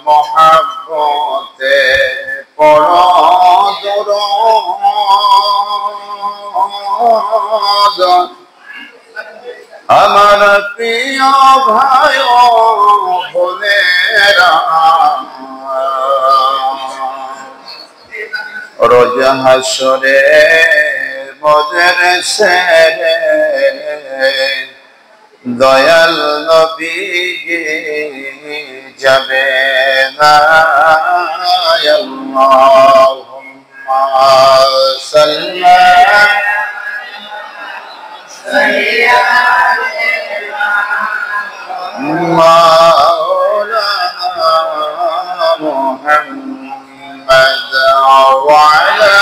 মহাব্বতে পরদরদ আমার প্রিয় ভাই ও বোনেরা রোজ হাসরে মোদের সেরে দয়াল নবী যাবে না আল্লাহুম্মা সাল্লি মাওলানা মুহাম্মদ ওয়া আলা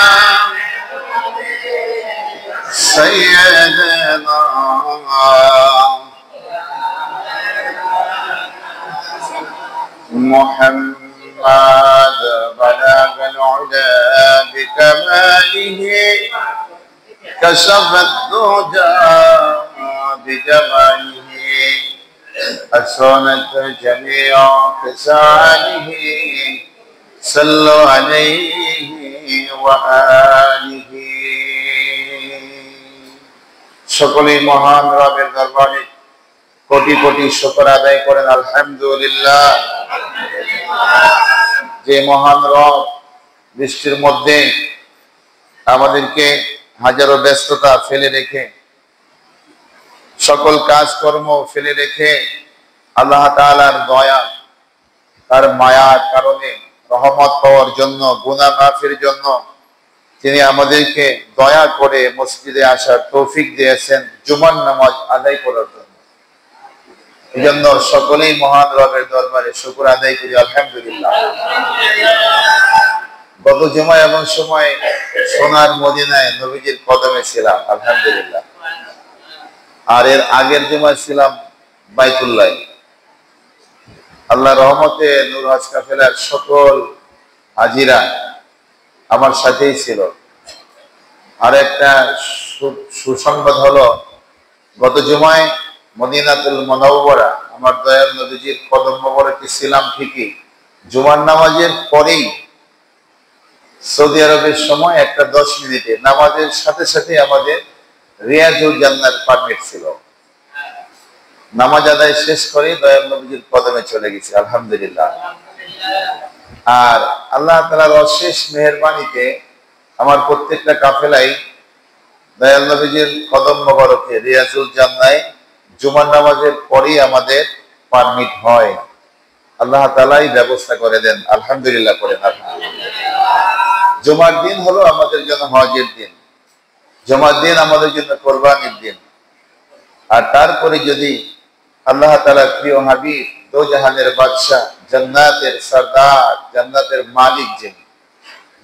সাইয়্যিদিনা محمد بلغ العلا بكماله كشف الدجى بجماله حسنت جميع خصاله صلوا عليه وآله সকলেই মহান রবের দরবারে কোটি কোটি শুকর আদায় করেন আলহামদুলিল্লাহ। যে মহান রব বৃষ্টির মধ্যে আমাদেরকে হাজারো ব্যস্ততা ফেলে রেখে সকল কাজকর্ম ফেলে রেখে আল্লাহ তাআলার দয়া তার মায়ার কারণে রহমত পাওয়ার জন্য গুনাহ মাফের জন্য তিনি আমাদেরকে দয়া করে মসজিদে আসার তৌফিক দিয়েছেন জুমার নামাজ আদায় করার জন্য। এই জন্য সকলেই মহান রবের দরবারে শুকর আদায় করি আলহামদুলিল্লাহ। গত জুমায় এমন সময় সোনার মদিনায় নবীজির কদমে ছিলাম আলহামদুলিল্লাহ, আর এর আগের জুমায় ছিলাম বাইতুল্লাহ। আল্লাহ রহমতে নূর হজ কাফেলার সকল হাজিরা আমার সাথেই ছিল। আর একটা সুসংবাদ হলো, গত জুমায় মদিনাতুল মুনাওয়ারা আমার দয়াল নবীজির কদম মোবারকে ছিলাম ঠিকই, জুমার নামাজের পরেই সৌদি আরবের সময় একটা 10 মিনিটে নামাজের সাথে সাথে আমাদের রিয়াজুল জান্নাত পারমিট ছিল। নামাজ আদায় শেষ করে দয়াল নবীজির কদমে চলে গেছি আলহামদুলিল্লাহ। আর আল্লাহ তাআলার অশেষ মেহেরবানিতে আমার প্রত্যেকটা কাফেলাই দয়াল নবীজির কদম মোবারকে রিয়াজুল জান্নায় জুমার নামাজের পরেই আমাদের পারমিট হয়। আল্লাহ তাআলাই ব্যবস্থা করে দেন আলহামদুলিল্লাহ করেন আলহামদুলিল্লাহ। জুমার দিন হলো আমাদের জন্য হজের দিন, জুমার দিন আমাদের জন্য কোরবানির দিন। আর তারপরে যদি আল্লাহ তাআলার প্রিয় হাবিব দো জাহানের বাদশা জান্নাতের সরদার জান্নাতের মালিক, যিনি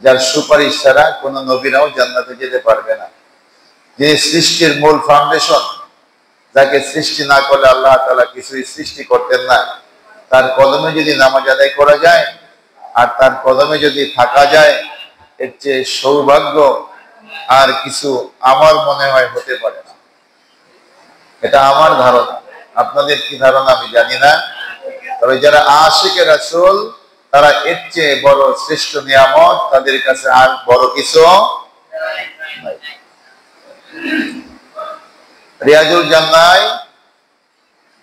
যার সুপারিশ ছাড়া কোন নবীরাও জান্নাতে যেতে পারবে না, যিনি সৃষ্টির মূল ফাউন্ডেশন, যাকে সৃষ্টি না করলে আল্লাহ তাআলা কিছুই সৃষ্টি করতেন না, তার কদমে যদি নামাজ আদায় করা যায় আর তার কদমে যদি থাকা যায়, এর চেয়ে সৌভাগ্য আর কিছু আমার মনে হয় হতে পারে না। এটা আমার ধারণা, আপনাদের কি ধারণা আমি জানি না। তবে যারা আশিকে রাসূল তারা এর চেয়ে বড় শ্রেষ্ঠ নিয়ামত তাদের কাছে আর বড় কিছু নাই। রিয়াজুল জান্নায়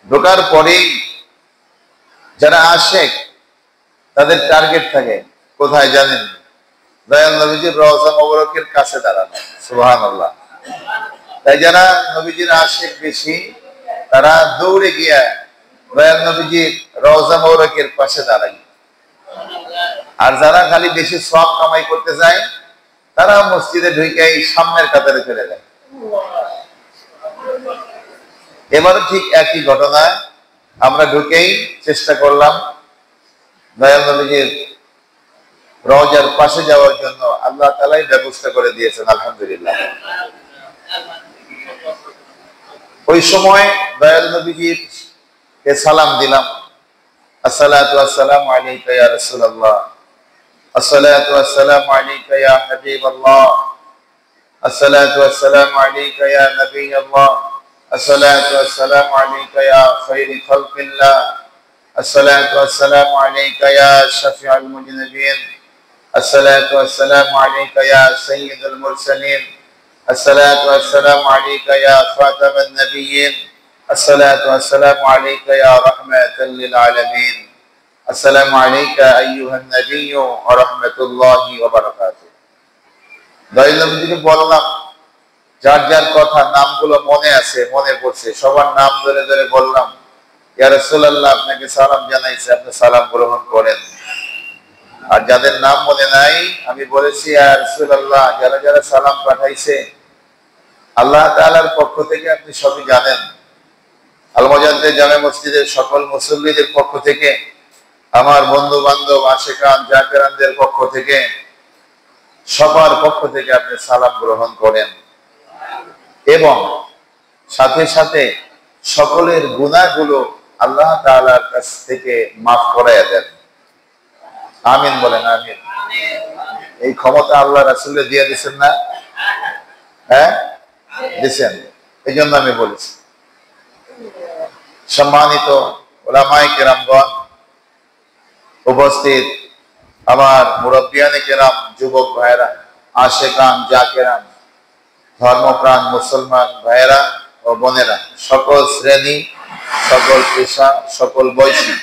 ঢোকার পরেই যারা আশিক তাদের টার্গেট থাকে কোথায় জানেন? দয়াল নবীজির রওজা মোবারকের কাছে দাঁড়ানো, সুবহানাল্লাহ। তাই যারা নবীজির আশিক বেশি তারা দৌড়ে গিয়া দয়াল নবীজির রওজা মোবারকের পাশে দাঁড়ায়। আর যারা খালি বেশি সওয়াব কামাই করতে যায় তারা মসজিদে ঢুকেই সামনের কাতারে চলে যায়। এবারও ঠিক একই ঘটনা, আমরা ঢুকেই চেষ্টা করলাম দয়াল নবীজির রওজার পাশে যাওয়ার জন্য। আল্লাহ তাআলাই ব্যবস্থা করে দিয়েছেন আলহামদুলিল্লাহ। ওই সময় দয়াল নবীজির কে সালাম দিলাম, আসসালাতু ওয়াসসালামু আলাইকা ইয়া রাসূলুল্লাহ, আসসালাতু ওয়াসসালামু আলাইকা ইয়া হাবিবাল্লাহ, আসসালাতু ওয়াসসালামু আলাইকা ইয়া নবিয়াল্লাহ, আসসালাতু ওয়াসসালামু আলাইকা ইয়া খায়রি খালকিল্লাহ, الصلاة والسلام عليك يا شفيع المذنبين الصلاة والسلام عليك يا سيد المرسلين الصلاة والسلام عليك يا خاتم النبيين الصلاة والسلام عليك يا رحمة للعالمين السلام عليك أيها النبي ورحمة الله وبركاته দয়ালুদেরকে বললাম যার যার কথা নামগুলো মনে আছে মনে পড়ছে সবার নাম ধরে ধরে বললাম ইয়া রাসূলুল্লাহ আপনাকে সালাম জানাইছি আপনি সালাম গ্রহণ করেন আর যাদের নাম মনে নাই আমি বলেছি ইয়া রাসূলুল্লাহ যারা যারা সালাম পাঠাইছে আল্লাহ তাআলার পক্ষ থেকে আপনি সবই জানেন আল মুজাদ্দিদ জামে মসজিদের সকল মুসল্লিদের পক্ষ থেকে আমার বন্ধু বান্ধব আশিকান জাকিরানদের পক্ষ থেকে সবার পক্ষ থেকে আপনি সালাম গ্রহণ করেন এবং সাথে সাথে সকলের গুনাহগুলো আল্লাহ তাআলার কাছ থেকে maaf করায়া দেন আমিন বলেন আমিন এই ক্ষমতা আল্লাহ রাসূলের দিয়ে দিবেন না হ্যাঁ দিবেন এইজন্য আমি বলেছি সম্মানিত উলামায়ে কেরামগণ উপস্থিত আমার মুরব্বিয়ানে কেরাম যুবক ভাইরা আশিকান জাকিরান ধর্মপ্রাণ মুসলমান ভাইরা ও বোনেরা সকল শ্রেণী সকল পেশা সকল বয়সী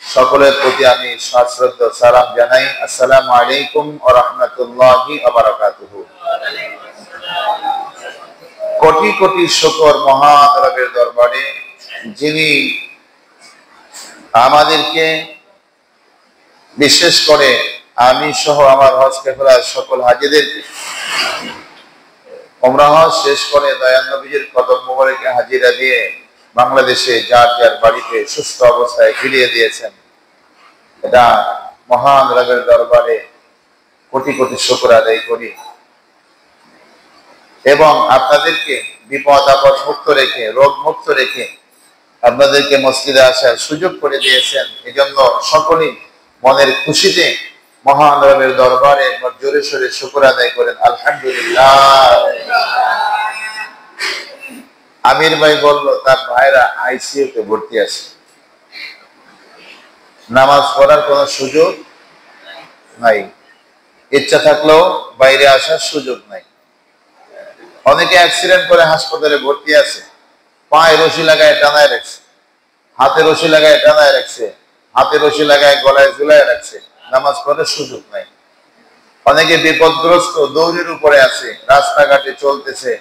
সকলের প্রতি আমি সশ্রদ্ধ সালাম জানাই আসসালামু আলাইকুম ওয়া রাহমাতুল্লাহি ওয়া বারাকাতুহু কোটি কোটি শুকর মহান রবের দরবারে যিনি আমাদেরকে বিশেষ করে আমি সহ আমার হজ কাফেলার সকল হাজীদেরকে উমরা হজ শেষ করে দয়াল নবীর কদম মোবারকে হাজিরা দিয়ে বাংলাদেশে যার যার বাড়িতে সুস্থ অবস্থায় ফিরিয়ে দিয়েছেন এটা মহান রবের দরবারে কোটি কোটি শুকর আদায় করি এবং আপনাদেরকে বিপদ আপদ মুক্ত রেখে রোগ মুক্ত রেখে আপনাদেরকে মসজিদে আসার সুযোগ করে দিয়েছেন এজন্য সকলেই মনের খুশিতে মহান রবের দরবারে জোরে সোরে শুকর আদায় করেন আলহামদুলিল্লাহ আমির ভাই বলল তার ভাইরা আইসিইউ তে ভর্তি আছে নামাজ পড়ার কোনো সুযোগ নাই ইচ্ছা থাকলেও বাইরে আসার সুযোগ নাই অনেকে অ্যাক্সিডেন্ট করে হাসপাতালে ভর্তি আছে পায়ে রশি লাগায় টানায় রাখছে হাতে রশি লাগায় টানায় রাখছে হাতে রশি লাগায় গলায় ঝুলায় রাখছে নামাজ পড়ার সুযোগ নাই অনেকে বিপদগ্রস্ত দৌড়ের উপরে আছে রাস্তাঘাটে চলতেছে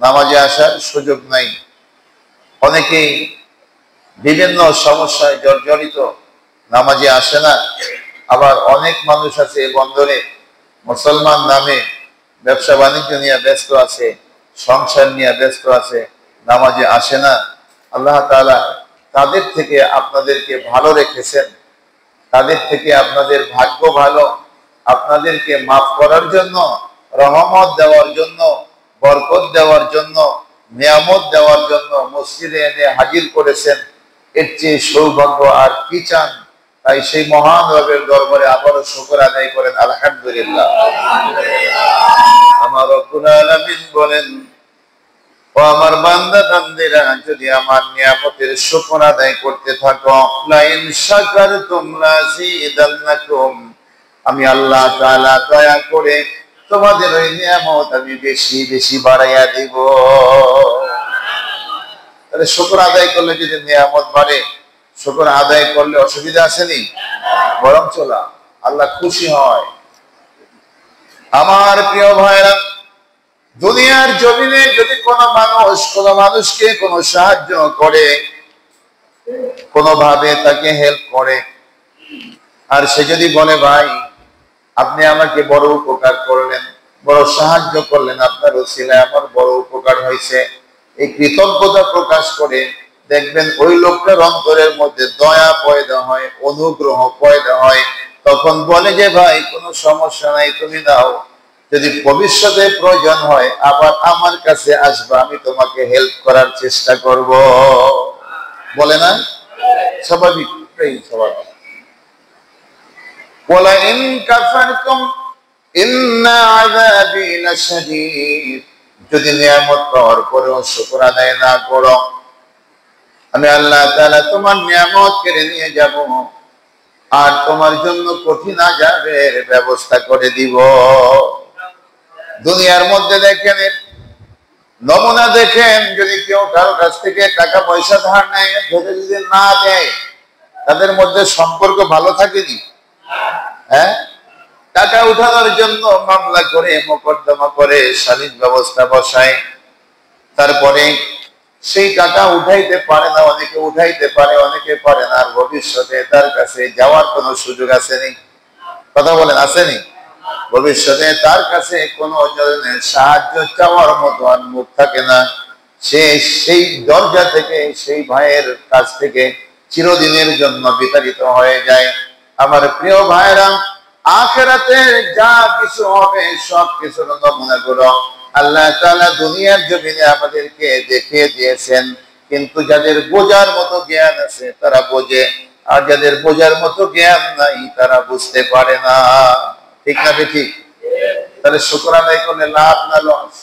নামাজে আসার সুযোগ নাই অনেকেই বিভিন্ন সমস্যায় জর্জরিত নামাজে আসে না আবার অনেক মানুষ আছে বন্দরে মুসলমান নামে ব্যবসা বাণিজ্য নিয়ে ব্যস্ত আছে সংসার নিয়ে ব্যস্ত আছে নামাজে আসে না আল্লাহ তাআলা তাদের থেকে আপনাদেরকে ভালো রেখেছেন তাদের থেকে আপনাদের ভাগ্য ভালো আপনাদেরকে মাফ করার জন্য রহমত দেওয়ার জন্য বরকত দেওয়ার জন্য নিয়ামত দেওয়ার জন্য মসজিদে এনে হাজির করেছেন এর চেয়ে সৌভাগ্য আর কি চান তাই সেই মহান রবের দরবারে আবারও শুকর আদায় করেন আলহামদুলিল্লাহ আমার রব্বুল আলামিন বলেন ও আমার বান্দা বান্দিরা যদি আমার নিয়ামতের শুকর আদায় করতে থাকো লা ইন শাকারতুম লাযিদান্নাকুম আমি আল্লাহ তাআলা দয়া করে তোমাদের ওই নিয়ামত আমি বেশি বেশি বাড়াইয়া দিব তাহলে শুকর আদায় করলে যদি নিয়ামত বাড়ে শুকর আদায় করলে অসুবিধা আসেনি বরং চলা আল্লাহ খুশি হয় আমার প্রিয় ভাইরা দুনিয়ার জমিনে যদি কোনো মানুষকে কোনো সাহায্য করে কোনোভাবে তাকে হেল্প করে আর সে যদি বলে ভাই আপনি আমাকে বড় উপকার করলেন বড় সাহায্য করলেন আপনার ওসিলায় আমার বড় উপকার হয়েছে এই কৃতজ্ঞতা প্রকাশ করে দেখবেন ওই লোকটার অন্তরের মধ্যে দয়া পয়দা হয় অনুগ্রহ পয়দা হয় তখন বলে যে ভাই কোনো সমস্যা নাই তুমি দাও যদি ভবিষ্যতে প্রয়োজন হয় আবার আমার কাছে আসবা আমি তোমাকে হেল্প করার চেষ্টা করব বলে না স্বাভাবিক স্বাভাবিক ওয়ালা ইন কাফারতুম ইন্না আযাবি লাশাদীদ যদি নিয়ামত পাওয়ার পরেও শুকর আদায় না করো আমি আল্লাহ তাআলা তোমার নিয়ামত কেড়ে নিয়ে যাব আর তোমার জন্য কঠিন আযাবের ব্যবস্থা করে দিব। দুনিয়ার মধ্যে দেখেন, নমুনা দেখেন, যদি কেউ কারো কাছ থেকে টাকা পয়সা ধার নেয়, ধরে যদি না দেয়, তাদের মধ্যে সম্পর্ক ভালো থাকেনি? হ্যাঁ, টাকা উঠানোর জন্য মামলা করে, মোকদ্দমা করে, সালিস ব্যবস্থা বসায়, তারপরে সেই টাকা উঠাইতে পারে না। অনেকে উঠাইতে পারে, অনেকে পারে না। আর ভবিষ্যতে তার কাছে যাওয়ার কোনো সুযোগ আসেনি? কথা বলেন, আসেনি? ভবিষ্যতে তার কাছে কোনো ধরনের সাহায্য চাওয়ার মতো আর মুখ থাকে না। সে সেই দরজা থেকে, সেই ভাইয়ের কাছ থেকে চিরদিনের জন্য বিতাড়িত হয়ে যায়। আমার প্রিয় ভাইরা, আখিরাতে যা কিছু হবে সব কিছুর নমুনাগুলো আল্লাহ তাআলা দুনিয়ার জমিনে আমাদেরকে দেখিয়ে দিয়েছেন। কিন্তু যাদের বোঝার মতো জ্ঞান আছে তারা বোঝে, আর যাদের বোঝার মতো জ্ঞান নাই তারা বুঝতে পারে না। ঠিক না ঠিক? তাহলে শুকর আদায় করলে লাভ না লস?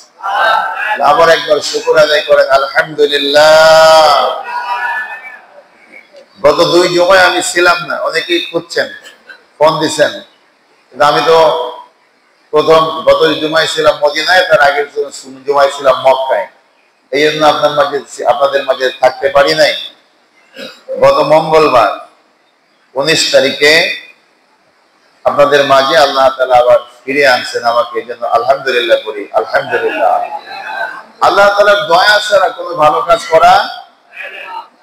আবার একবার শুকর আদায় করেন, আলহামদুলিল্লাহ। গত 2 জুমায় আমি ছিলাম না, অনেকেই খুঁজছেন, ফোন দিচ্ছেন। কিন্তু আমি তো প্রথম গত জুমায় ছিলাম মদিনায়, তার আগের জুমায় ছিলাম মক্কায়। এই জন্য আপনাদের মাঝে থাকতে পারি নাই। গত মঙ্গলবার 19 তারিখে আপনাদের মাঝে আল্লাহ তাআলা আবার ফিরে আনছেন আমাকে। এই জন্য আলহামদুলিল্লাহ করি, আলহামদুলিল্লাহ। আল্লাহ তাআলার দয়া ছাড়া কোনো ভালো কাজ করা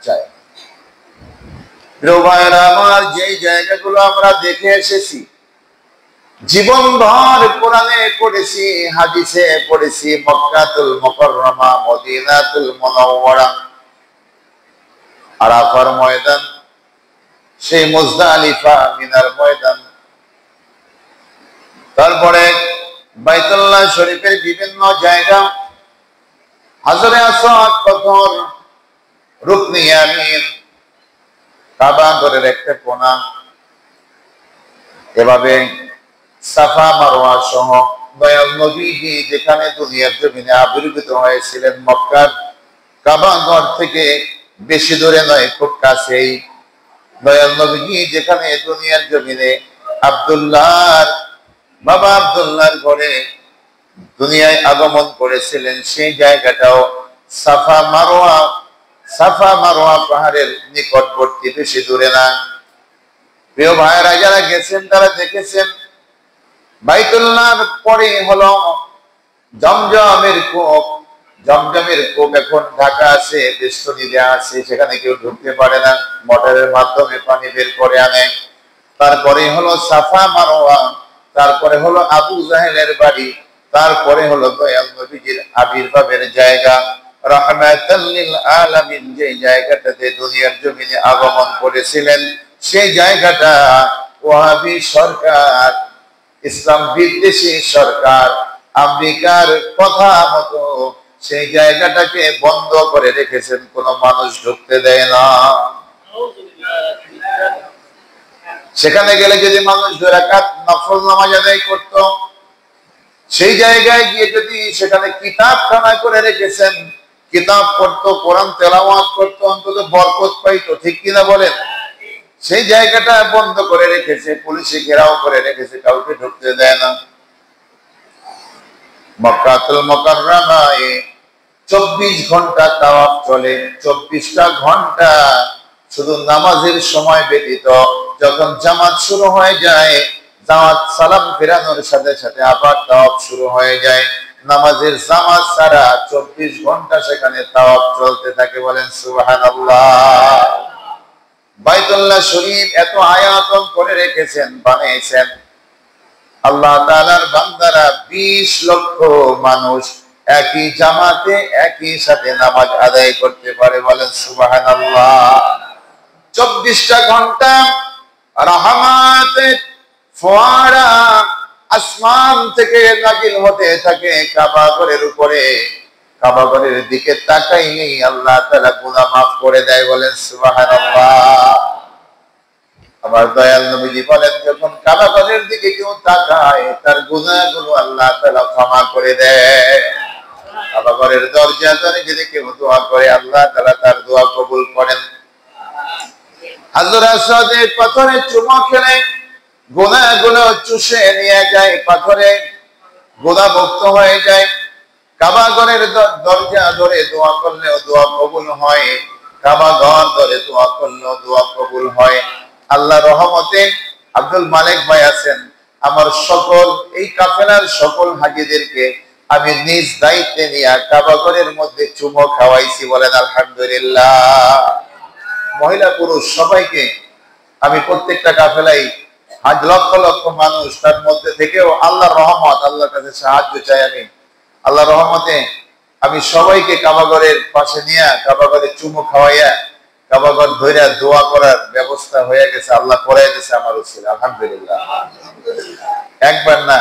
যায়? প্রিয় ভাইরা আমার, যেই জায়গাগুলো আমরা দেখে এসেছি, জীবনভর কোরআনে পড়েছি, হাদিসে পড়েছি, মক্কাতুল মুকাররমা, মদিনাতুল মুনাওয়ারা, আরাফার ময়দান, সেই মুজদালিফা, মিনার ময়দান, তারপরে বাইতুল্লাহ শরীফের বিভিন্ন জায়গা, হাজরে আসওয়াদ, পাথর, রুকনে ইয়ামিন, কাবা ঘরের একটা কোণা, এভাবে সাফা মারওয়া সহ দয়াল নবীজি যেখানে দুনিয়ার জমিনে আবির্ভূত হয়েছিলেন, মক্কার কাবা ঘর থেকে বেশি দূরে নয়, খুব কাছেই। দয়াল নবীজি যেখানে দুনিয়ার জমিনে বাবা আব্দুল্লাহর ঘরে দুনিয়ায় আগমন করেছিলেন, সেই জায়গাটাও সাফা মারওয়া পাহাড়ের নিকটবর্তী, বেশি দূরে না। প্রিয় ভাইয়েরা, যারা গেছেন তারা দেখেছেন, বাইতুল্লাহর পরে হলো জমজমের কূপ। জমজমের কূপ এখন ঢাকা আছে, বেষ্টনী দেয়া আছে, সেখানে কেউ ঢুকতে পারে না, মোটরের মাধ্যমে পানি বের করে আনে। তারপরে হলো সাফা মারওয়া, তারপরে হলো আবু জাহেলের বাড়ি, তারপরে হলো দয়াল নবীজির আবির্ভাবের জায়গা, রাহমাতাল লিল আলামিন, যে জায়গাটাতে দুনিয়ার জমিনে আগমন করেছিলেন, সেই জায়গাটা ওয়াহাবি সরকার, ইসলাম বিদ্বেষী সরকার, আমেরিকার কথা মতো সেই জায়গাটাকে বন্ধ করে রেখেছেন, কোন মানুষ ঢুকতে দেয় না। সেখানে গেলে যদি মানুষ 2 রাকাত নফল নামাজ আদায় করত, সেই জায়গায় গিয়ে যদি সেখানে কিতাবখানা করে রেখেছেন, কিতাব পড়তো, কোরআন তেলাওয়াত করতো, অন্তত বরকত পাইতো। ঠিক কিনা বলেন? সেই জায়গাটা বন্ধ করে রেখেছে, পুলিশে ঘেরাও করে রেখেছে, কাউকে ঢুকতে দেয় না। মক্কাতুল মুকাররমায় 24 ঘন্টা তাওয়াফ চলে, 24টা ঘন্টা শুধু নামাজের সময় ব্যতীত। যখন জামাত শুরু হয়ে যায়, জামাত সালাম ফেরানোর সাথে সাথে আবার তাওয়াফ শুরু হয়ে যায়। নামাজের জামাত ছাড়া 24 ঘন্টা সেখানে তাওয়াফ চলতে থাকে। বলেন সুবহানাল্লাহ। বাইতুল্লাহ শরীফ এত আয়াতন করে রেখেছেন, বানিয়েছেন আল্লাহ তাআলার বান্দারা, 20 লক্ষ মানুষ একই জামাতে একই সাথে নামাজ আদায় করতে পারে। বলেন সুবহানাল্লাহ। 24টা ঘন্টা রহমতের ফোয়ারা আসমান থেকে নাজিল হতে থাকে কাবা ঘরের উপরে। কাবা ঘরের দিকে তাকাইলেই আল্লাহ তাআলা গুনাহ মাফ করে দেয়। বলেন সুবহানাল্লাহ। আমার দয়াল নবীজি বলেন, যখন কাবা ঘরের দিকে কেউ তাকায়, তার গুনাহগুলো আল্লাহ তাআলা ক্ষমা করে দেয়। কাবা ঘরের দরজা ধরে যদি কেউ দোয়া করে আল্লাহ তাআলা তার দোয়া কবুল করেন। হাজর আসওয়াদের পাথরে চুমো খেলে গুনাহগুলো চুষে নিয়ে যায়, পাথরে গুনাহ মুক্ত হয়ে যায়। কাবা ঘরের দরজা ধরে দোয়া করলেও দোয়া কবুল হয়, কাবা ঘর ধরে দোয়া করলেও দোয়া কবুল হয়। আল্লাহ রহমতে আব্দুল মালিক ভাই আছেন, আমার সকল এই কাফেলার সকল হাজীদেরকে আমি নিজ দায়িত্বে নিয়ে কাবা ঘরের মধ্যে চুমো খাওয়াইছি, বলেন আলহামদুলিল্লাহ। মহিলা পুরুষ সবাইকে আমি প্রত্যেকটা কাফেলাই আজ লক্ষ লক্ষ মানুষ, তার মধ্যে থেকেও আল্লাহর রহমত, আল্লাহর কাছে সাহায্য চাই আমি। আল্লাহ রহমতে আমি সবাইকে কাবা ঘরের পাশে নিয়ে কাবা ঘরে চুমো খাওয়াইয়া কাবা ঘর ধইরা দোয়া করার ব্যবস্থা হয়ে গেছে, আল্লাহ করাই দিয়েছে আমার উচিত, আলহামদুলিল্লাহ। একবার না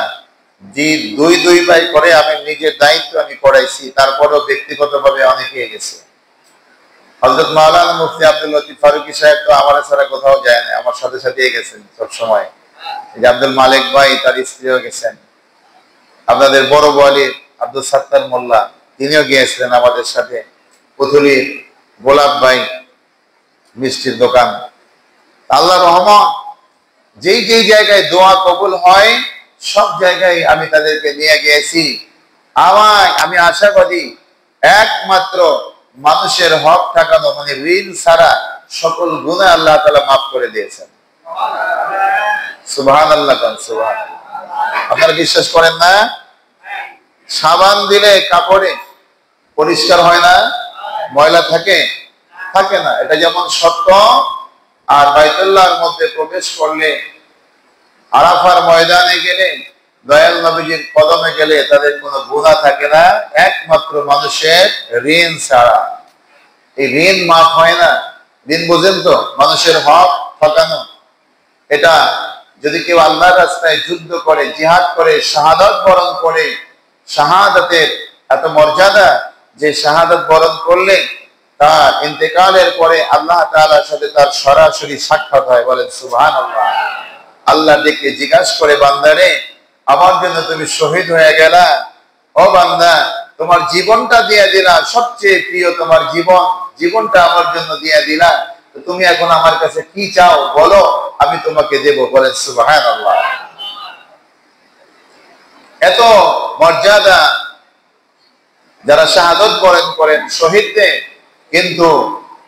জি দুই ভাই করে আমি নিজের দায়িত্ব আমি করাইছি, তারপরেও ব্যক্তিগতভাবে অনেকে গেছে। হযরত মাওলানা মুফতি আব্দুল লতিফ ফারুকী সাহেব তো আমার ছাড়া কোথাও যায় না, আমার সাথে সাথে গেছেন সব সময়। যে আব্দুল মালিক ভাই তার স্ত্রীও গেছেন, আপনাদের বড় বলি আব্দুল সাত্তার মোল্লা তিনিও গিয়েছিলেন আমাদের সাথে। পুতুলির গোলাপ ভাই মিষ্টির দোকান। আল্লাহ রহমত যেই যেই জায়গায় দোয়া কবুল হয় সব জায়গায় আমি তাদেরকে নিয়ে গিয়েছি। আমি আশা করি একমাত্র মানুষের হক ঠেকানো মানে ঋণ ছাড়া সকল গুনাহ আল্লাহ তাআলা মাফ করে দিয়েছেন। সুবহানাল্লাহ, সুবহানাল্লাহ। আপনারা বিশ্বাস করেন না? সাবান দিলে কাপড়ে পরিষ্কার হয় না, ময়লা থাকে থাকে না, এটা যেমন সত্য। আর বাইতুল্লাহর মধ্যে প্রবেশ করলে, আরাফার ময়দানে গেলে, দয়াল নবীজির কদমে গেলে তাদের কোনো গুনাহ থাকে না, একমাত্র মানুষের ঋণ ছাড়া। এই ঋণ মাফ হয় না। ঋণ বোঝেন তো, মানুষের হক ঠকানো। এটা যদি কেউ আল্লাহর রাস্তায় যুদ্ধ করে, জিহাদ করে, শাহাদাত বরণ করে, শাহাদাতের এত মর্যাদা যে শাহাদাত বরণ করলে তার ইন্তেকালের পরে আল্লাহ তাআলার সাথে তার সরাসরি সাক্ষাৎ হয়, বলেন সুবহানাল্লাহ। আল্লাহ ডেকে জিজ্ঞাসা করে, বান্দারে আমার জন্য তুমি শহীদ হয়ে গেলা, ও বান্দা তোমার জীবনটা দিয়ে দিলা, সবচেয়ে প্রিয় তোমার জীবনটা আমার জন্য দিয়ে দিলা, তো তুমি এখন আমার কাছে কি চাও বলো, আমি তোমাকে দেব, বলেন সুবহানাল্লাহ। এত মর্যাদা যারা শাহাদাত বরণ করেন শহীদদের, কিন্তু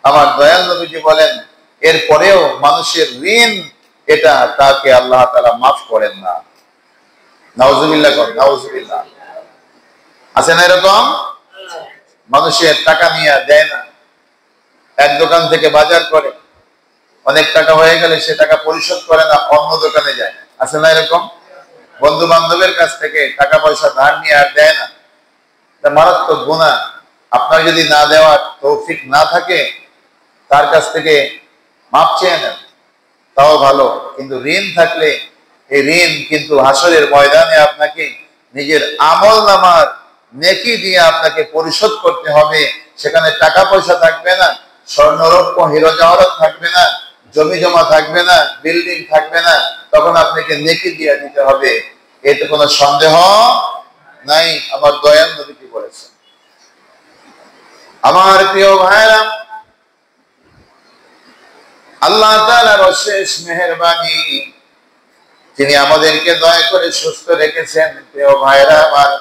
আমার দয়াল নবীজি বলেন এরপরেও মানুষের ঋণ এটা তাকে আল্লাহ তাআলা মাফ করেন না। নাউজুবিল্লাহ, নাউজুবিল্লাহ। আছে না এরকম? মানুষের টাকা নিয়ে দেয় না, এক দোকান থেকে বাজার করে, অনেক টাকা হয়ে গেলে সে টাকা পরিশোধ করে না, অন্য দোকানে যায়। আছে না এরকম? বন্ধু বান্ধবের কাছ থেকে টাকা পয়সা ধার নিয়ে আর দেয় না, এটা মারাত্মক গুনাহ। আপনার যদি না দেওয়ার তৌফিক না থাকে তার কাছ থেকে মাপ চেয়ে নেন, তাও ভালো। কিন্তু ঋণ থাকলে এই ঋণ কিন্তু হাসরের ময়দানে আপনাকে নিজের আমল নামার নেকি দিয়ে আপনাকে পরিশোধ করতে হবে। সেখানে টাকা পয়সা থাকবে না, স্বর্ণরৌপ্য হীরা জওহরাত থাকবে না, জমি জমা থাকবে না, বিল্ডিং থাকবে না, তখন আপনাকে নেকি দিয়ে দিতে হবে, এতে কোনো সন্দেহ নাই। আমার দয়াল নবী কি বলেছেন? আমার প্রিয় ভাইরা, আল্লাহ তাআলার অশেষ মেহেরবানি, তিনি আমাদেরকে দয়া করে সুস্থ রেখেছেন। প্রিয় ভাইরা আমার,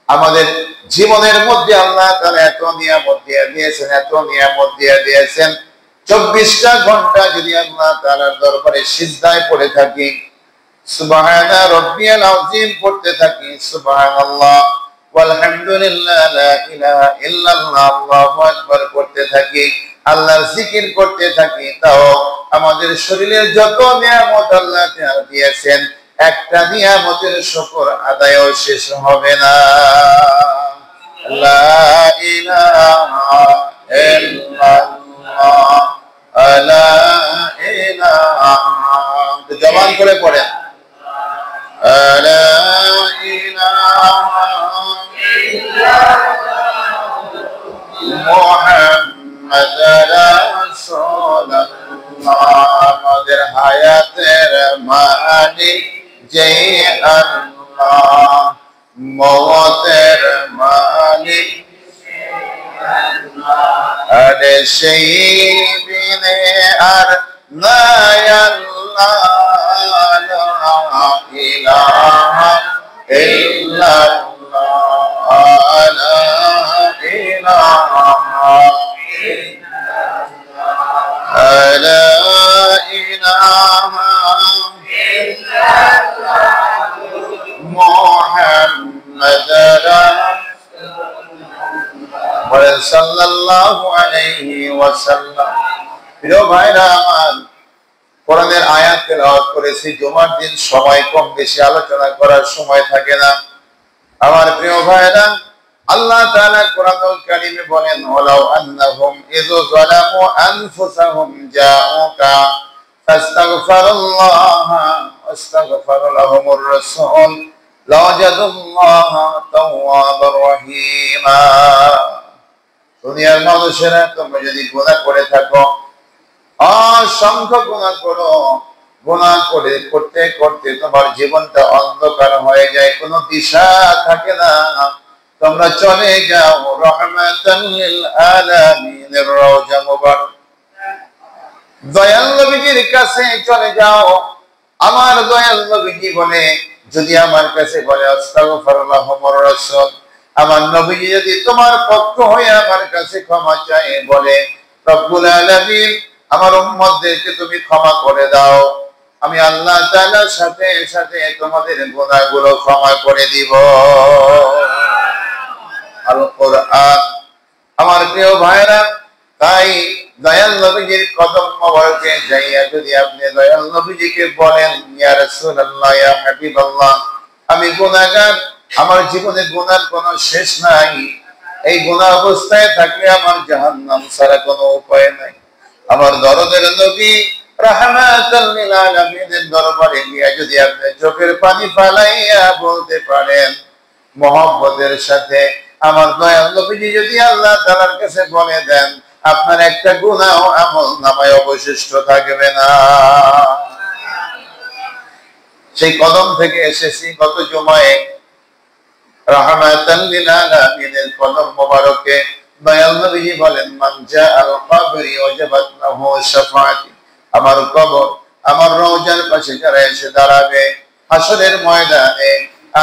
আমাদের জীবনের মধ্যে আল্লাহ তাআলা এত নিয়ামত দিয়ে দিয়েছেন, এত নিয়ামত দিয়ে দিয়েছেন। 24টা ঘন্টা যদি আল্লাহ তাআলার দরবারে সিজদায় পড়ে থাকি, সুবহানা রাব্বিয়াল আযীম পড়তে থাকি, সুবহানাল্লাহ ওয়ালহামদুলিল্লাহ লা ইলাহা ইল্লাল্লাহ আল্লাহু আকবার পড়তে থাকি, আল্লাহর জিকির করতে থাকি, তাও আমাদের শরীরের যত নিয়ামত আল্লাহ তাআলা দিয়েছেন একটা নিয়ামতের শুকর আদায়ও শেষ হবে না। লা ইলাহা ইল্লাল্লাহ, লা ইলাহা, জবান করে পড়েন, লা ইলাহা মুহাম্মাদ রাসূলুল্লাহ। আমাদের হায়াতের মালিক যেই আল্লাহ, মওতের মালিক আরে সেই বিনে আর নাই আল্লাহ লা ইলাহা ইল্লাল্লাহ লা ইলাহা لا إله إلا محمد সাল্লাল্লাহু আলাইহি ওয়াসাল্লাম। প্রিয় ভাইরা আমার, কোরআনের আয়াত তেলাওয়াত করেছি। জুমার দিন সময় কম, বেশি আলোচনা করার সময় থাকে না। আমার প্রিয় ভাইরা, আল্লাহ তাআলা কোরআনুল কারীমে বলেন, ওয়ালাউ আন্নাহুম ইযু যালামু আনফুসাহুম জাউকা ফাস্তাগফিরুল্লাহা ওয়াস্তাগফারা লাহুমুর রাসূল লাওয়াজাদুল্লাহা তাওয়াবার রহিমা। দুনিয়ার মানুষেরা, তোমরা যদি গুনাহ করে থাকো, অসংখ্য গুনাহ করো, গুনাহ করতে করতে তোমার জীবনটা অন্ধকার হয়ে যায়, কোনো দিশা থাকে না, তোমরা চলে যাও রাহমাতাল লিল আলামিনের রওজা মুবারক, দয়াল নবীজির কাছে চলে যাও। আমার দয়াল নবীজি বলে, যদি আমার কাছে বলে আস্তাগফিরুল্লাহ মুর রাসূল, আমার নবীজি যদি তোমার পক্ষ হয়ে আমার কাছে ক্ষমা চায়, বলে রব্বুল আলামিন আমার উম্মতদেরকে তুমি ক্ষমা করে দাও, আমি আল্লাহ তাআলার সাথে সাথে তোমাদের গুনাহগুলো ক্ষমা করে দিব। আল কোরআন। আমার প্রিয় ভাইরা, তাই দয়াল নবীজির কদম মোবারকে যাইয়া যদি আপনি দয়াল নবীজিকে বলেন, ইয়া রাসূলুল্লাহ, ইয়া হাবিবাল্লাহ, আমি গুনাহগার, আমার জীবনে গুনার কোনো শেষ নাই, এই গুনাহ অবস্থায় থাকলে আমার জাহান্নাম ছাড়া কোনো উপায় নাই। আমার দরদের নবী রাহমাতাল লিল আলামিনের দরবারে গিয়া যদি আপনি চোখের পানি ফালাইয়া বলতে পারেন মহব্বতের সাথে, আমার দয়াল নবীজি যদি আল্লাহ তাআলার কাছে বলে দেন, আপনার একটা গুনাহ আমল নামায় অবশিষ্ট থাকবে না। সেই কদম থেকে এসেছি গত জুমায়, রাহমাতাল লিল আলামিনের কদম মোবারকে দয়াল নবীজি বলেন, মান জাআল কবরি ওয়াজাবাত লাহু শাফাআতি, আমার কবর, আমার রওজার পাশে যারা এসে দাঁড়াবে হাসরের ময়দানে,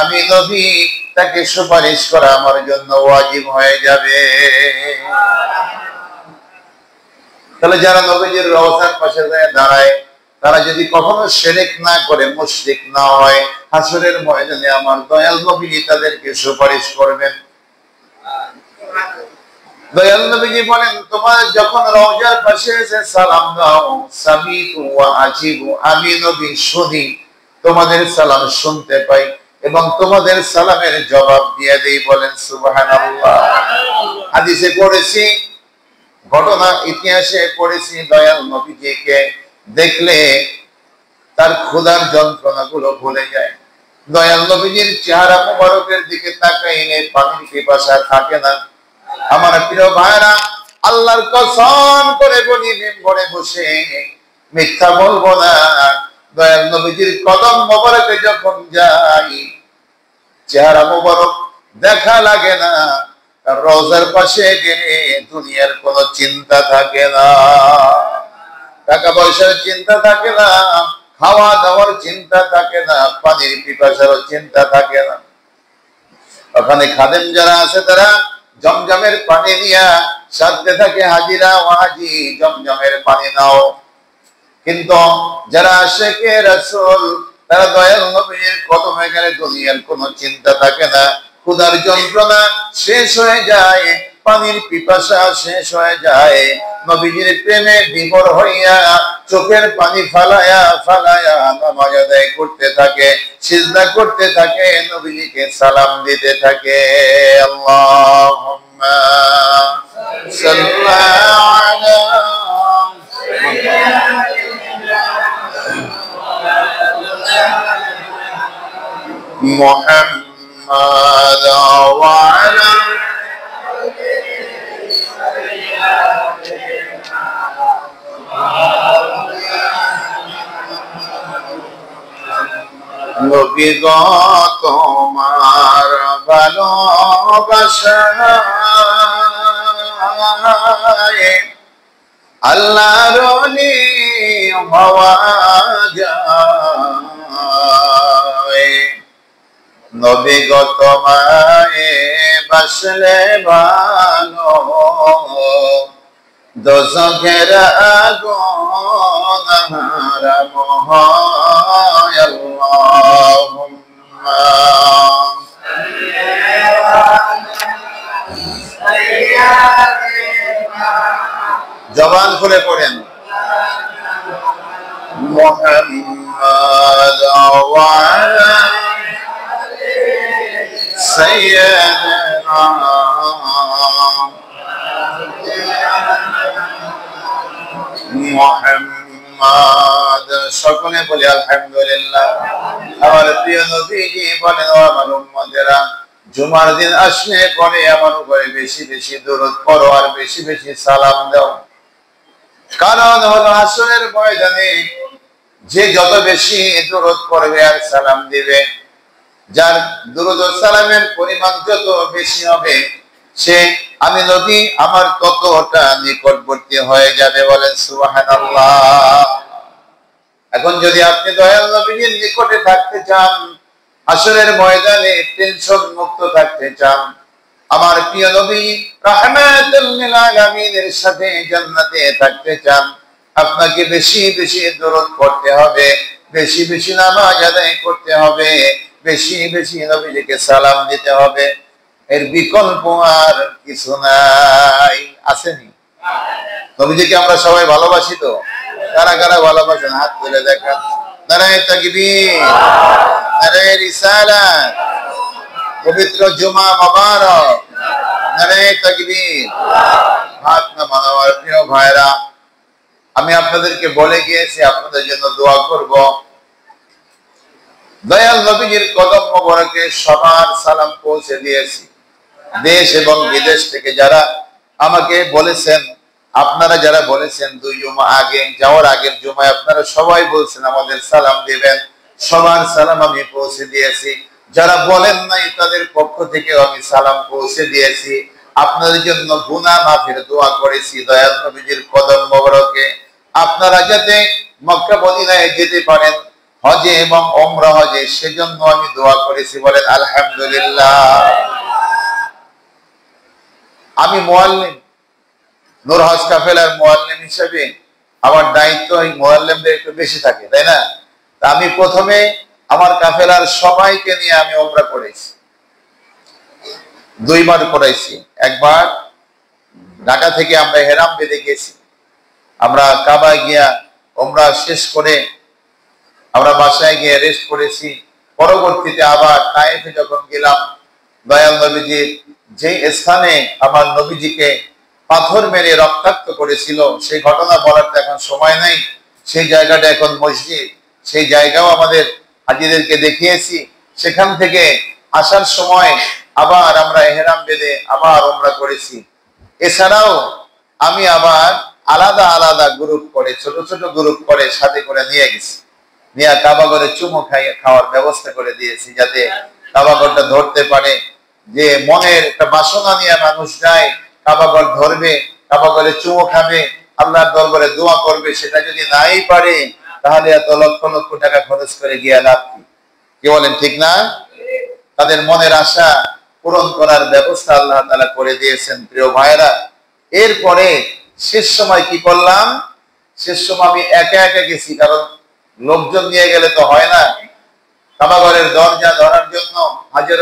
আমি নবী তাকে সুপারিশ করা আমার জন্য ওয়াজিব হয়ে যাবে। তাহলে যারা নবীজির রওজার পাশে দাঁড়ায়, তারা যদি কখনো শিরক না করে, মুশরিক না হয়, হাসরের ময়দানে আমার দয়াল নবী তাদেরকে সুপারিশ করবেন। দয়াল নবীজি বলেন, তোমার যখন রওজার পাশে এসে সালাম দাও, সামিতু ওয়া আজিবু, আমি নবী শুনি, তোমাদের সালাম শুনতে পাই এবং তোমাদের সালামের জবাব দিয়ে দেই। বলেন সুবহানাল্লাহ। হাদিসে পড়েছি, ঘটনা ইতিহাসে পড়েছি, দয়াল নবীজিকে দেখলে তার ক্ষুধার যন্ত্রণাগুলো ভুলে যায়। দয়াল নবীজির চেহারা মুবারকের দিকে তাকাইলে পানির পিপাসা থাকে না। আমার প্রিয় ভাইরা, আল্লাহর কসম করে বলি, মেম্বরে বসে মিথ্যা বলবো না, দয়াল নবীজির কদম মোবারকে যখন যাই, চেহারা মোবারক দেখা লাগে না। রওজার পাশে গেলে দুনিয়ার কোনো চিন্তা থাকে না, টাকা পয়সার চিন্তা থাকে না, খাওয়া দাওয়ার চিন্তা থাকে না, পানির পিপাসারও চিন্তা থাকে না। ওখানে খাদেম যারা আছে তারা জমজমের পানি নিয়ে সাথে থাকে, হাজিরা ও হাজি জমজমের পানি নাও। কিন্তু যারা আশিকে রাসূল, তারা দয়াল নবীর কদমে গেলে দুনিয়ার কোনো চিন্তা থাকে না, ক্ষুধার যন্ত্রণা শেষ হয়ে যায়, পানির পিপাসা শেষ হয়ে যায়, নবীজির প্রেমে বিভোর হইয়া চোখের পানি ফালায়া ফালায়া নামাজ আদায় করতে থাকে, সিজদা করতে থাকে, নবীজিকে সালাম দিতে থাকে। আল্লাহুম্মা সাল্লি আলা মুহাম্মাদ ওয়া আলা নবী গো তোমার ভালোবাসা তোমায় আল্লাহর ওলি হওয়া যায়। নবী গো তোমায় বাসলে ভালো দোজখের আগুন হারাম হয়। আল্লাহুম্মা জবান খুলে পড়েন মুহাম্মদ ওয়া আলা সাইয়্যিদিনা মুহাম্মদ। সকলে বলি আলহামদুলিল্লাহ। আমার প্রিয় নবীজি বলেন, ও আমার উম্মতেরা, জুমার দিন আসলে পরে আমার উপরে বেশি বেশি দরুদ পড়ো আর বেশি বেশি সালাম দাও। কারণ হলো আসরের ময়দানে যে যত বেশি দরুদ পড়বে আর সালাম দিবে, যার দরুদ ও সালামের পরিমাণ যত বেশি হবে, সে আমি নবী আমার ততটা নিকটবর্তী হয়ে যাবে। বলেন সুবহানাল্লাহ। এখন যদি আপনি দয়াল নবীর নিকটে থাকতে চান, আসরের ময়দানে টেনশন মুক্ত থাকতে চান, আমার প্রিয় নবী রাহমাতুল লিল আলামিনের সাথে জান্নাতে থাকতে চান, আপনাকে বেশি বেশি দরুদ পড়তে হবে, বেশি বেশি নামাজ আদায় করতে হবে, বেশি বেশি নবীকে সালাম দিতে হবে। এর বিকল্প আর কিছু নাই। আসেনি? নবীজিকে আমরা সবাই ভালোবাসি তো? কারা কারা ভালোবাসেন হাত তুলে দেখান। নারায়ে তাকবীর, নারায়ে রিসালাত, পবিত্র জুমা মুবারক, নারায়ে তাকবীর। হাত না মানবার প্রিয় ভাইরা, আমি আপনাদেরকে বলে গিয়েছি আপনাদের জন্য দোয়া করব। দয়াল নবীজির কদম মোবারকে সবার সালাম পৌঁছে দিয়েছি। দেশ এবং বিদেশ থেকে যারা আমাকে বলেছেন, আপনারা যারা বলেছেন 2 জুমা আগে যাওয়ার আগের জুমায় আপনারা সবাই বলছেন আমাদের সালাম দিবেন, সবার সালাম আমি পৌঁছে দিয়েছি। যারা বলেন নাই তাদের পক্ষ থেকে আমি সালাম পৌঁছে দিয়েছি। আপনাদের জন্য গুনাহ মাফের দোয়া করেছি দয়াল নবীজির কদম মোবারকে। আপনারা যাতে মক্কা মদিনায় যেতে পারেন হজে এবং উমরা হজে, সেজন্য আমি দোয়া করেছি। বলেন আলহামদুলিল্লাহ। আমি মুআল্লিম, নূর হজ কাফেলার মুআল্লিম হিসেবে আমার দায়িত্ব এই মুআল্লিমদের একটু বেশি থাকে, তাই না? তা আমি প্রথমে আমার কাফেলার সবাইকে নিয়ে আমি উমরা করেছি, 2 বার করাইছি। একবার ঢাকা থেকে আমরা হেরাম বেঁধে গেছি, আমরা কাবায় গিয়া উমরা শেষ করে আমরা বাসায় গিয়ে রেস্ট করেছি। পরবর্তীতে আবার তায়েফে যখন গেলাম, দয়াল নবীজির যে স্থানে আমার নবীজিকে পাথর মেরে রক্তাক্ত করেছিল, সেই ঘটনা বলার তো এখন সময় নাই। সেই জায়গাটা এখন মসজিদ, সেই জায়গাও আমাদের হাজীদেরকে দেখিয়েছি। সেখান থেকে আসার সময় আবার আমরা ইহরাম বেঁধে আবার উমরা করেছি। এছাড়াও আমি আবার আলাদা আলাদা গ্রুপ করে, ছোট ছোট গ্রুপ করে সাথে করে নিয়ে গেছি, নিয়ে কাবাগরে চুমু খাওয়ার ব্যবস্থা করে দিয়েছি, যাতে কাবাগরটা ধরতে পারে। যে মনের একটা বাসনা নিয়ে মানুষ যায়, কাবাগর ধরবে, কাবাগরে চুমু খাবে, আল্লাহর দরবারে দোয়া করবে, সেটা যদি নাই পারে তাহলে এত লক্ষ লক্ষ টাকা খরচ করে গিয়ে লাভ কি? কি বলেন, ঠিক না? তাদের মনের আশা পূরণ করার ব্যবস্থা আল্লাহ তাআলা করে দিয়েছেন। প্রিয় ভাইরা, এরপরে শেষ সময় কি করলাম? শেষ সময় আমি একা একা গেছি, কারণ লোকজন নিয়ে গেলে তো হয় না। কাবাগরের দরজা ধরার জন্য, হাজর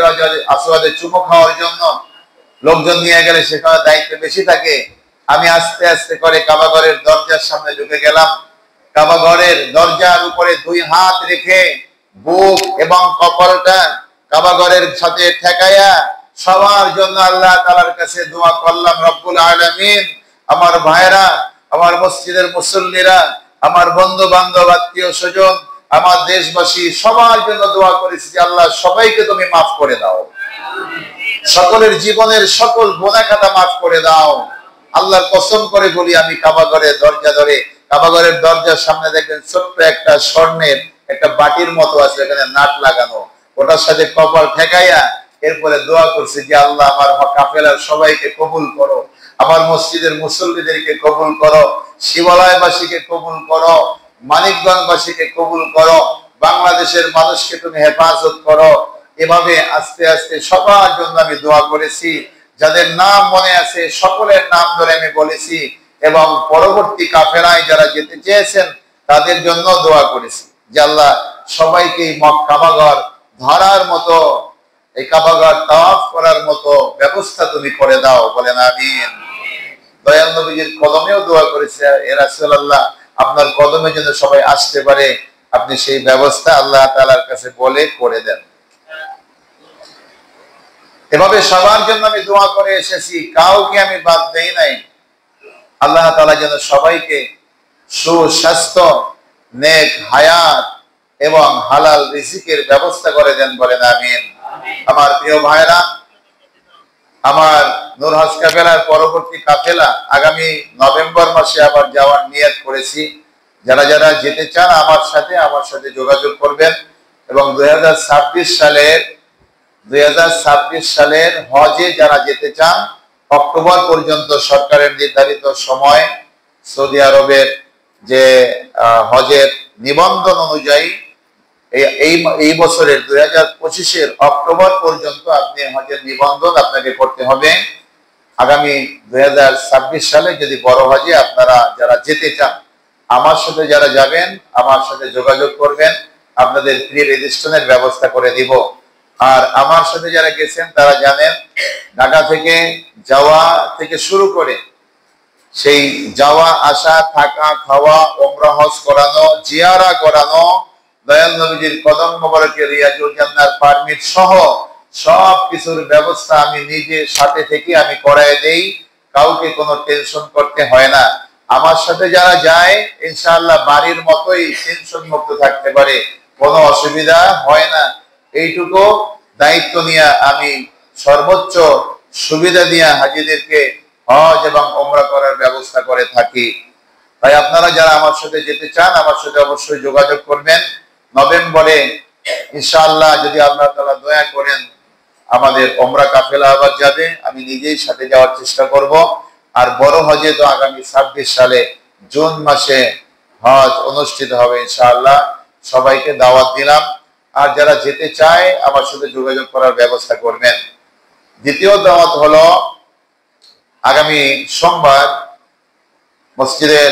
আসওয়াদে চুমু খাওয়ার জন্য লোকজন নিয়ে গেলে সেখানে দায়িত্ব বেশি থাকে। আমি আস্তে আস্তে করে কাবাগরের দরজার সামনে ঢুকে গেলাম। কাবাগরের দরজার উপরে 2 হাত রেখে বুক এবং কপালটা কাবাগরের সাথে ঠেকাইয়া সবার জন্য আল্লাহ তাআলার কাছে দোয়া করলাম। রব্বুল আলামিন, আমার ভাইরা, আমার মসজিদের মুসল্লিরা, আমার বন্ধু বান্ধব, আত্মীয় স্বজন, আমার দেশবাসী, সবার জন্য দোয়া করেছি যে আল্লাহ সবাইকে তুমি মাফ করে দাও, সকলের জীবনের সকল গুনাহ খাতা মাফ করে দাও। আল্লাহর কসম করে বলি, আমি কাবাগরের দরজা ধরে, কাবাগরের দরজার সামনে দেখবেন ছোট্ট একটা স্বর্ণের একটা বাটির মতো আছে, এখানে নাট লাগানো, ওটার সাথে কপাল ঠেকাইয়া এরপরে দোয়া করছি যে আল্লাহ আমার কাফেলার সবাইকে কবুল করো, আমার মসজিদের মুসল্লিদেরকে কবুল করো, শিবালয়বাসীকে কবুল করো, মানিকগঞ্জবাসীকে কবুল করো, বাংলাদেশের মানুষকে তুমি হেফাজত করো। এভাবে আস্তে আস্তে সবার জন্য আমি দোয়া করেছি। যাদের নাম মনে আছে সকলের নাম ধরে আমি বলেছি, এবং পরবর্তী কাফেলায় যারা যেতে চেয়েছেন তাদের জন্য দোয়া করেছি যে আল্লাহ সবাইকে কাবাঘর ধরার মতো, এই কাবাঘর তাওয়াফ করার মতো ব্যবস্থা তুমি করে দাও, বলেন আমিন। দয়াল নবীজির কদমেও দোয়া করেছে, এ রাসূলুল্লাহ আপনার কদমে যেন সবাই আসতে পারে, আপনি সেই ব্যবস্থা আল্লাহ তাআলার কাছে বলে করে দেন। এভাবে সবার জন্য আমি দোয়া করে এসেছি, কাউকে আমি বাদ দেই নাই। আল্লাহ তাআলা যেন সবাইকে সুস্বাস্থ্য, নেক হায়াত এবং হালাল রিজিকের ব্যবস্থা করে দেন, বলেন আমিন। আমার প্রিয় ভাইরা, আমার নূরহাজ কাফেলার পরবর্তী কাফেলা আগামী নভেম্বর মাসে আবার যাওয়ার নিয়ত করেছি। যারা যারা যেতে চান আমার সাথে যোগাযোগ করবেন, এবং 2026 সালের হজে যারা যেতে চান অক্টোবর পর্যন্ত সরকারের নির্ধারিত সময় সৌদি আরবের যে হজের নিবন্ধন অনুযায়ী এই বছরের 2025-এর অক্টোবর পর্যন্ত আপনি হজের নিবন্ধন আপনাকে করতে হবে। আগামী 2026 সালে যদি বড় হজে আপনারা যারা যেতে চান আমার সাথে যারা যাবেন আমার সাথে যোগাযোগ করবেন, আপনাদের প্রি রেজিস্ট্রেশনের ব্যবস্থা করে দিব। আর আমার সাথে যারা গেছেন তারা জানেন, ঢাকা থেকে যাওয়া থেকে শুরু করে সেই যাওয়া আসা, থাকা, খাওয়া, ওমরা হজ করানো, জিয়ারা করানো, দয়াল নবীজির কদম মোবারকে রিয়াজুল জান্নার পারমিট সহ সব কিছুর ব্যবস্থা আমি নিজে সাথে থেকে আমি করায় দেই। কাউকে কোনো টেনশন করতে হয় না। আমার সাথে যারা যায় ইনশাআল্লাহ বাড়ির মতোই টেনশন মুক্ত থাকতে পারে, কোনো অসুবিধা হয় না। এইটুকু দায়িত্ব নিয়ে আমি সর্বোচ্চ সুবিধা দিয়ে হাজীদেরকে হজ এবং ওমরা করার ব্যবস্থা করে থাকি। তাই আপনারা যারা আমার সাথে যেতে চান আমার সাথে অবশ্যই যোগাযোগ করবেন। নভেম্বরে ইনশাআল্লাহ যদি আল্লাহ তাআলা দয়া করেন আমাদের ওমরা কাফেলা আবার যাবে, আমি নিজেই সাথে যাওয়ার চেষ্টা করব। আর বড় হজে তো আগামী 26 সালে জুন মাসে হজ অনুষ্ঠিত হবে ইনশাআল্লাহ। সবাইকে দাওয়াত দিলাম। আর যারা যেতে চায় আমার সাথে যোগাযোগ করার ব্যবস্থা করবেন। দ্বিতীয় দাওয়াত হলো আগামী সোমবার মসজিদের